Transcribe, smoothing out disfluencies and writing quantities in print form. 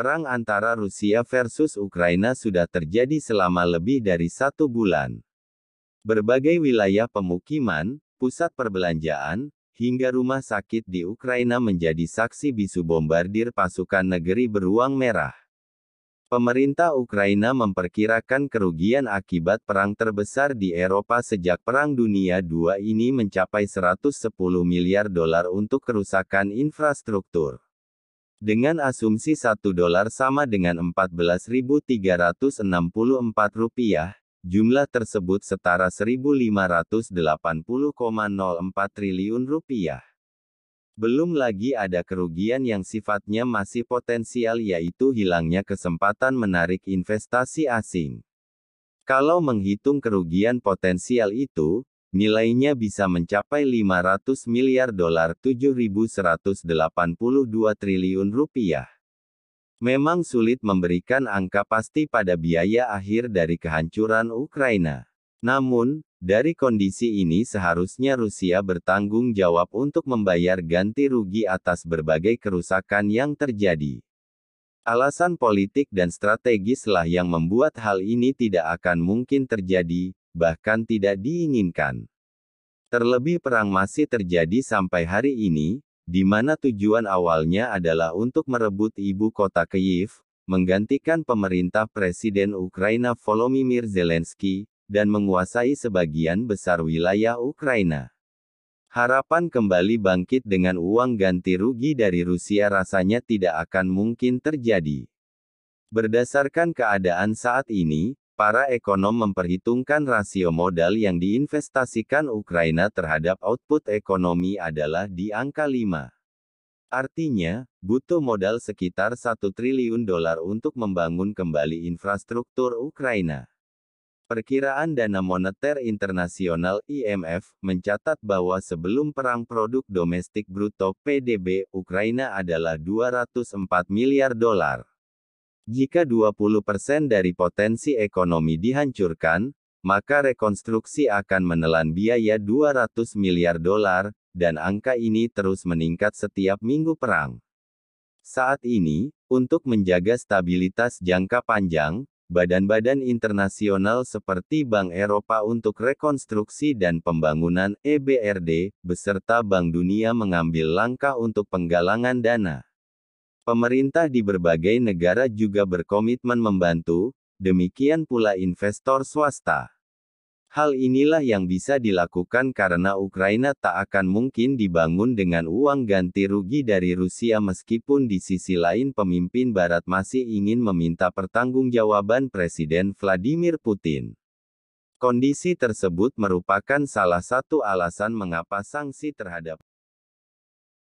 Perang antara Rusia versus Ukraina sudah terjadi selama lebih dari 1 bulan. Berbagai wilayah pemukiman, pusat perbelanjaan, hingga rumah sakit di Ukraina menjadi saksi bisu bombardir pasukan negeri beruang merah. Pemerintah Ukraina memperkirakan kerugian akibat perang terbesar di Eropa sejak Perang Dunia II ini mencapai 110 miliar dolar untuk kerusakan infrastruktur. Dengan asumsi $1 sama dengan Rp14.364, jumlah tersebut setara Rp1.580,04 triliun. Belum lagi ada kerugian yang sifatnya masih potensial, yaitu hilangnya kesempatan menarik investasi asing. Kalau menghitung kerugian potensial itu, nilainya bisa mencapai 500 miliar dolar, 7.182 triliun rupiah. Memang sulit memberikan angka pasti pada biaya akhir dari kehancuran Ukraina. Namun, dari kondisi ini seharusnya Rusia bertanggung jawab untuk membayar ganti rugi atas berbagai kerusakan yang terjadi. Alasan politik dan strategislah yang membuat hal ini tidak akan mungkin terjadi, bahkan tidak diinginkan. Terlebih perang masih terjadi sampai hari ini, di mana tujuan awalnya adalah untuk merebut ibu kota Kyiv, menggantikan pemerintah Presiden Ukraina Volodymyr Zelensky, dan menguasai sebagian besar wilayah Ukraina. Harapan kembali bangkit dengan uang ganti rugi dari Rusia rasanya tidak akan mungkin terjadi. Berdasarkan keadaan saat ini, para ekonom memperhitungkan rasio modal yang diinvestasikan Ukraina terhadap output ekonomi adalah di angka 5. Artinya, butuh modal sekitar $1 triliun untuk membangun kembali infrastruktur Ukraina. Perkiraan Dana Moneter Internasional (IMF) mencatat bahwa sebelum perang produk domestik bruto (PDB) Ukraina adalah $204 miliar. Jika 20% dari potensi ekonomi dihancurkan, maka rekonstruksi akan menelan biaya $200 miliar, dan angka ini terus meningkat setiap minggu perang. Saat ini, untuk menjaga stabilitas jangka panjang, badan-badan internasional seperti Bank Eropa untuk Rekonstruksi dan Pembangunan (EBRD) beserta Bank Dunia mengambil langkah untuk penggalangan dana. Pemerintah di berbagai negara juga berkomitmen membantu, demikian pula investor swasta. Hal inilah yang bisa dilakukan karena Ukraina tak akan mungkin dibangun dengan uang ganti rugi dari Rusia, meskipun di sisi lain pemimpin Barat masih ingin meminta pertanggungjawaban Presiden Vladimir Putin. Kondisi tersebut merupakan salah satu alasan mengapa sanksi terhadap